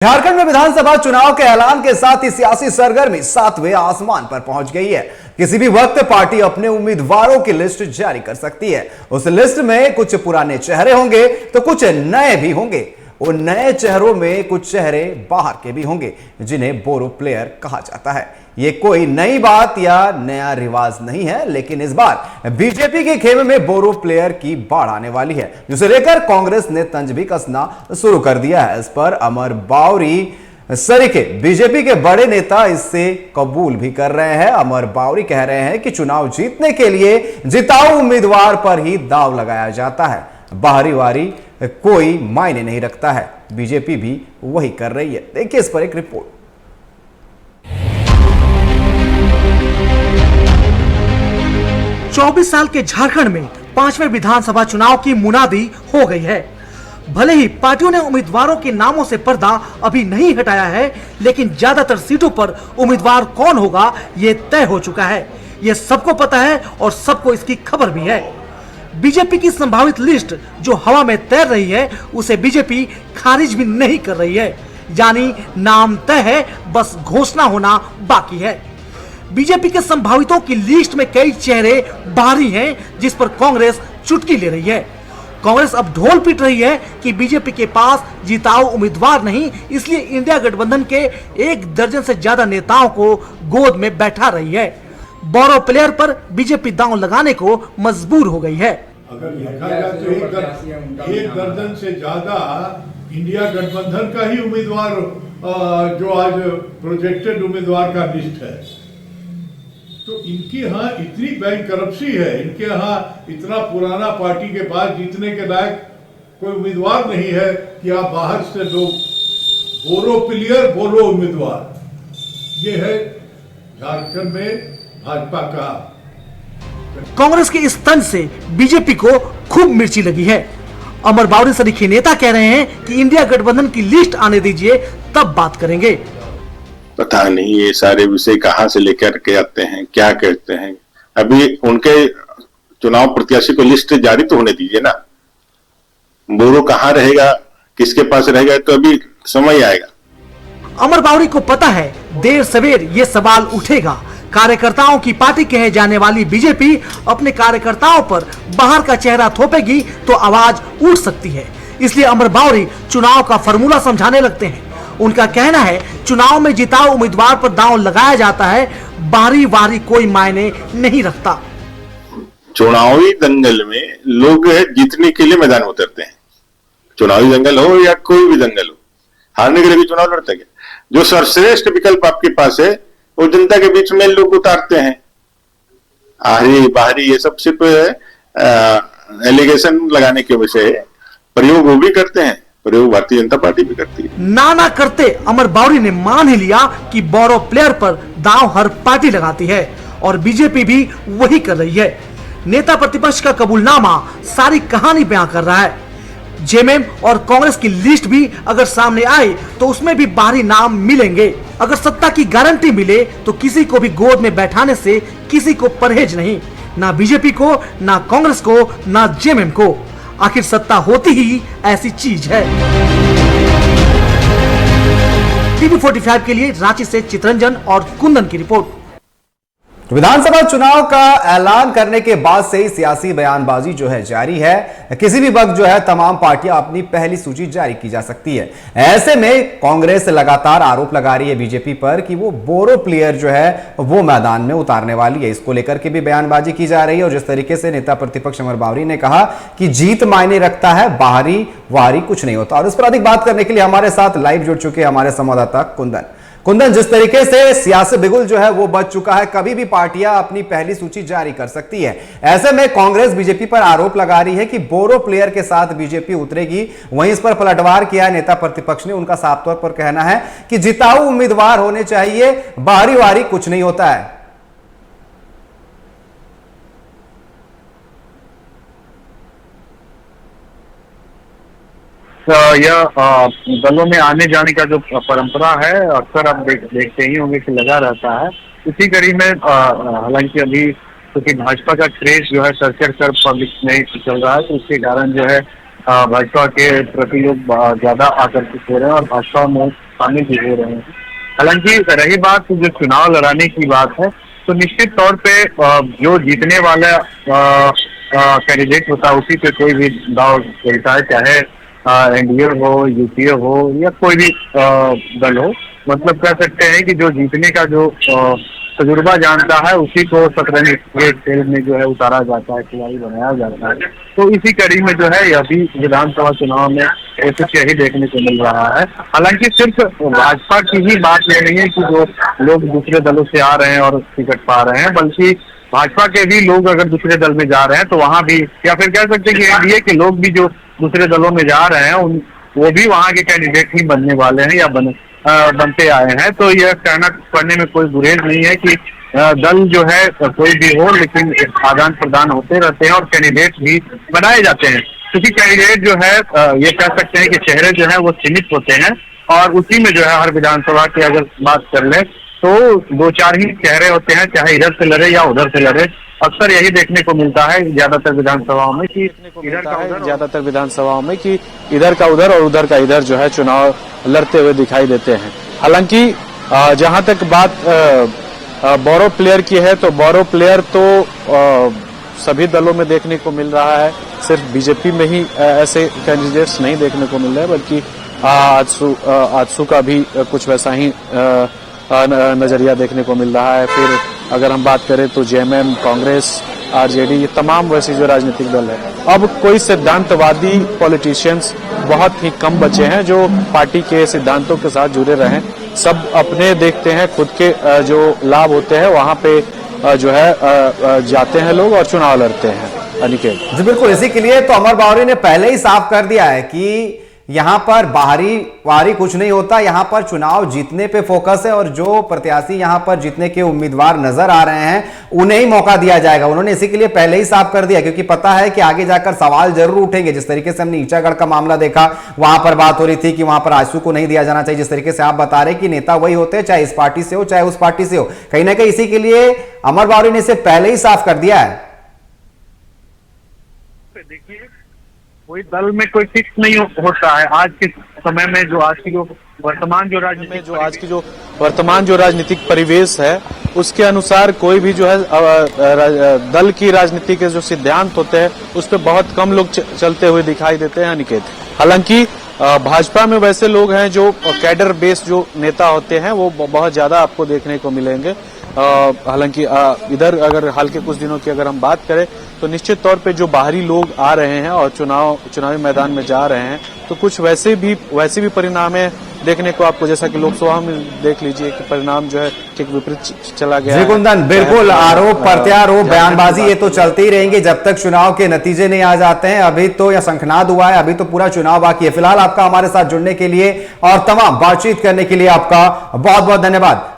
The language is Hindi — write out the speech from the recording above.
झारखंड में विधानसभा चुनाव के ऐलान के साथ ही सियासी सरगर्मी 7वें आसमान पर पहुंच गई है। किसी भी वक्त पार्टी अपने उम्मीदवारों की लिस्ट जारी कर सकती है। उस लिस्ट में कुछ पुराने चेहरे होंगे तो कुछ नए भी होंगे। उन नए चेहरों में कुछ चेहरे बाहर के भी होंगे जिन्हें बोरो प्लेयर कहा जाता है। ये कोई नई बात या नया रिवाज नहीं है, लेकिन इस बार बीजेपी के खेमे में बोरो प्लेयर की बाढ़ आने वाली है, जिसे लेकर कांग्रेस ने तंज भी कसना शुरू कर दिया है। इस पर अमर बावरी सरीखे बीजेपी के बड़े नेता इससे कबूल भी कर रहे हैं। अमर बावरी कह रहे हैं कि चुनाव जीतने के लिए जिताऊ उम्मीदवार पर ही दांव लगाया जाता है, बाहरी वारी कोई मायने नहीं रखता है। बीजेपी भी वही कर रही है। देखिए इस पर एक रिपोर्ट। 24 साल के झारखंड में 5वें विधानसभा चुनाव की मुनादी हो गई है। भले ही पार्टियों ने उम्मीदवारों के नामों से पर्दा अभी नहीं हटाया है, लेकिन ज्यादातर सीटों पर उम्मीदवार कौन होगा ये तय हो चुका है। ये सबको पता है और सबको इसकी खबर भी है। बीजेपी की संभावित लिस्ट जो हवा में तैर रही है, उसे बीजेपी खारिज भी नहीं कर रही है, यानी नाम तय है, बस घोषणा होना बाकी है। बीजेपी के संभावितों की लिस्ट में कई चेहरे बाहरी हैं, जिस पर कांग्रेस चुटकी ले रही है। कांग्रेस अब ढोल पीट रही है कि बीजेपी के पास जिताऊ उम्मीदवार नहीं, इसलिए इंडिया गठबंधन के 1 दर्जन से ज्यादा नेताओं को गोद में बैठा रही है। बोरो प्लेयर पर बीजेपी दांव लगाने को मजबूर हो गई है। अगर देखा जाए तो 1 दर्जन से ज्यादा इंडिया गठबंधन का ही उम्मीदवार जो आज प्रोजेक्टेड उम्मीदवार का लिस्ट है, तो इनके यहाँ इतनी बैंक करप्सी है, इनके यहाँ इतना पुराना पार्टी के पास जीतने के लायक कोई उम्मीदवार नहीं है कि आप बाहर से लोग बोरो प्लेयर बोलो उम्मीदवार। ये है झारखंड में भाजपा का। कांग्रेस के इस तंज से बीजेपी को खूब मिर्ची लगी है। अमर बावरी सरीखे नेता कह रहे हैं कि इंडिया गठबंधन की लिस्ट आने दीजिए, तब बात करेंगे। पता नहीं ये सारे विषय कहां से लेकर के आते हैं, क्या कहते हैं। अभी उनके चुनाव प्रत्याशी को लिस्ट जारी तो होने दीजिए ना। बोरो कहां रहेगा, किसके पास रहेगा, तो अभी समय आएगा। अमर बावरी को पता है देर सवेर ये सवाल उठेगा। कार्यकर्ताओं की पार्टी कहे जाने वाली बीजेपी अपने कार्यकर्ताओं पर बाहर का चेहरा थोपेगी तो आवाज उठ सकती है, इसलिए अमर बावरी चुनाव का फॉर्मूला समझाने लगते हैं। उनका कहना है चुनाव में जिताऊ उम्मीदवार पर दांव लगाया जाता है, बारी वारी कोई मायने नहीं रखता। चुनावी दंगल में लोग जीतने के लिए मैदान उतरते हैं। चुनावी दंगल हो या कोई भी दंगल हो, हारने के लिए भी चुनाव लड़ते हैं। जो सर्वश्रेष्ठ विकल्प आपके पास है वो जनता के बीच में लोग उतारते हैं। आहरी बाहरी ये सब सिर्फ एलिगेशन लगाने के विषय है। प्रयोग वो भी करते हैं, प्रयोग भारतीय जनता पार्टी भी करती है। ना करते अमर बावरी ने मान ही लिया कि बोरो प्लेयर पर दांव हर पार्टी लगाती है और बीजेपी भी वही कर रही है। नेता प्रतिपक्ष का कबूलनामा सारी कहानी बयां कर रहा है। जेएमएम और कांग्रेस की लिस्ट भी अगर सामने आए तो उसमें भी बाहरी नाम मिलेंगे। अगर सत्ता की गारंटी मिले तो किसी को भी गोद में बैठाने से किसी को परहेज नहीं, ना बीजेपी को, ना कांग्रेस को, ना जेएमएम को। आखिर सत्ता होती ही ऐसी चीज है। टीवी 45 के लिए रांची से चितरंजन और कुंदन की रिपोर्ट। विधानसभा चुनाव का ऐलान करने के बाद से ही सियासी बयानबाजी जो है जारी है। किसी भी वक्त जो है तमाम पार्टियां अपनी पहली सूची जारी की जा सकती है। ऐसे में कांग्रेस लगातार आरोप लगा रही है बीजेपी पर कि वो बोरो प्लेयर जो है वो मैदान में उतारने वाली है। इसको लेकर के भी बयानबाजी की जा रही है और जिस तरीके से नेता प्रतिपक्ष अमर बावरी ने कहा कि जीत मायने रखता है, बाहरी वारी कुछ नहीं होता। और इस पर अधिक बात करने के लिए हमारे साथ लाइव जुड़ चुके हमारे संवाददाता कुंदन, जिस तरीके से सियासी बिगुल जो है वो बच चुका है, कभी भी पार्टियां अपनी पहली सूची जारी कर सकती है। ऐसे में कांग्रेस बीजेपी पर आरोप लगा रही है कि बोरो प्लेयर के साथ बीजेपी उतरेगी। वहीं इस पर पलटवार किया है नेता प्रतिपक्ष ने। उनका साफ तौर पर कहना है कि जिताऊ उम्मीदवार होने चाहिए, बाहरी वारी कुछ नहीं होता है। यह दलों में आने जाने का जो परंपरा है अक्सर आप देखते ही होंगे कि लगा रहता है। इसी कड़ी में हालांकि अभी क्योंकि भाजपा का क्रेज जो है सर्किट कर पब्लिक में चल रहा है, तो उसके कारण जो है भाजपा के प्रति लोग ज्यादा आकर्षित हो रहे हैं और भाजपा में शामिल भी हो रहे हैं। हालांकि रही बात जो चुनाव लड़ाने की बात है, तो निश्चित तौर पे जो जीतने वाला कैंडिडेट होता है उसी पे कोई भी दाव चलता है, चाहे एनडीए हो, यूपीए हो या कोई भी दल हो। मतलब कह सकते हैं कि जो जीतने का जो तजुर्बा जानता है उसी को शतरंज के खेल में जो है उतारा जाता है, खिलाड़ी बनाया जाता है। तो इसी कड़ी में जो है अभी विधानसभा चुनाव में कुछ यही देखने को मिल रहा है। हालांकि सिर्फ भाजपा की ही बात ये नहीं है कि जो लोग दूसरे दलों से आ रहे हैं और टिकट पा रहे हैं, बल्कि भाजपा के भी लोग अगर दूसरे दल में जा रहे हैं तो वहां भी, या फिर कह सकते हैं कि एनडीए के लोग भी जो दूसरे दलों में जा रहे हैं वो भी वहां के कैंडिडेट ही बनने वाले हैं या बनते आए हैं। तो यह कहना करने में कोई गुरेज नहीं है कि दल जो है कोई भी हो, लेकिन आदान प्रदान होते रहते हैं और कैंडिडेट भी बनाए जाते हैं। क्योंकि कैंडिडेट जो है ये कह सकते हैं कि चेहरे जो है वो सीमित होते हैं और उसी में जो है हर विधानसभा की अगर बात कर ले तो 2-4 ही चेहरे होते हैं, चाहे इधर से लड़े या उधर से लड़े। अक्सर यही देखने को मिलता है ज्यादातर विधानसभाओं में कि इधर का उधर और उधर का इधर जो है चुनाव लड़ते हुए दिखाई देते हैं। हालांकि जहां तक बात बोरो प्लेयर की है तो बोरो प्लेयर तो सभी दलों में देखने को मिल रहा है, सिर्फ बीजेपी में ही ऐसे कैंडिडेट्स नहीं देखने को मिल रहे हैं, बल्कि आजसू का भी कुछ वैसा ही नजरिया देखने को मिल रहा है। फिर अगर हम बात करें तो जेएमएम, कांग्रेस, आरजेडी, ये तमाम वैसे जो राजनीतिक दल है। अब कोई सिद्धांतवादी पॉलिटिशियंस बहुत ही कम बचे हैं जो पार्टी के सिद्धांतों के साथ जुड़े रहे। सब अपने देखते हैं, खुद के जो लाभ होते हैं वहां पे जो है जाते हैं लोग और चुनाव लड़ते हैं। अनिकेत जी बिल्कुल, इसी के लिए तो अमर बावरी ने पहले ही साफ कर दिया है कि यहां पर बाहरी कुछ नहीं होता, यहां पर चुनाव जीतने पे फोकस है और जो प्रत्याशी यहां पर जीतने के उम्मीदवार नजर आ रहे हैं उन्हें ही मौका दिया जाएगा। उन्होंने इसी के लिए पहले ही साफ कर दिया, क्योंकि पता है कि आगे जाकर सवाल जरूर उठेंगे। जिस तरीके से हमने ईचागढ़ का मामला देखा, वहां पर बात हो रही थी कि वहां पर आजसू को नहीं दिया जाना चाहिए। जिस तरीके से आप बता रहे कि नेता वही होते हैं, चाहे इस पार्टी से हो चाहे उस पार्टी से हो, कहीं ना कहीं इसी के लिए अमर बावरी ने इसे पहले ही साफ कर दिया है। देखिए, कोई दल में कोई फिक्स नहीं होता है। आज के समय में जो वर्तमान जो राजनीतिक परिवेश है उसके अनुसार कोई भी जो है दल की राजनीति के जो सिद्धांत होते हैं उस पर बहुत कम लोग चलते हुए दिखाई देते हैं। अनिकेत, हालांकि भाजपा में वैसे लोग हैं जो कैडर बेस्ड जो नेता होते हैं वो बहुत ज्यादा आपको देखने को मिलेंगे। हालांकि इधर अगर हाल के कुछ दिनों की अगर हम बात करें तो निश्चित तौर पे जो बाहरी लोग आ रहे हैं और चुनावी मैदान में जा रहे हैं तो कुछ वैसे भी परिणाम है देखने को आपको, जैसा कि लोकसभा में देख लीजिए कि परिणाम जो है ठीक विपरीत चला गया। जी कुंदन, बिल्कुल आरोप प्रत्यारोप बयानबाजी ये तो चलती ही रहेंगी जब तक चुनाव के नतीजे नहीं आ जाते हैं। अभी तो यह शंखनाद हुआ है, अभी तो पूरा चुनाव बाकी है। फिलहाल आपका हमारे साथ जुड़ने के लिए और तमाम बातचीत करने के लिए आपका बहुत बहुत धन्यवाद।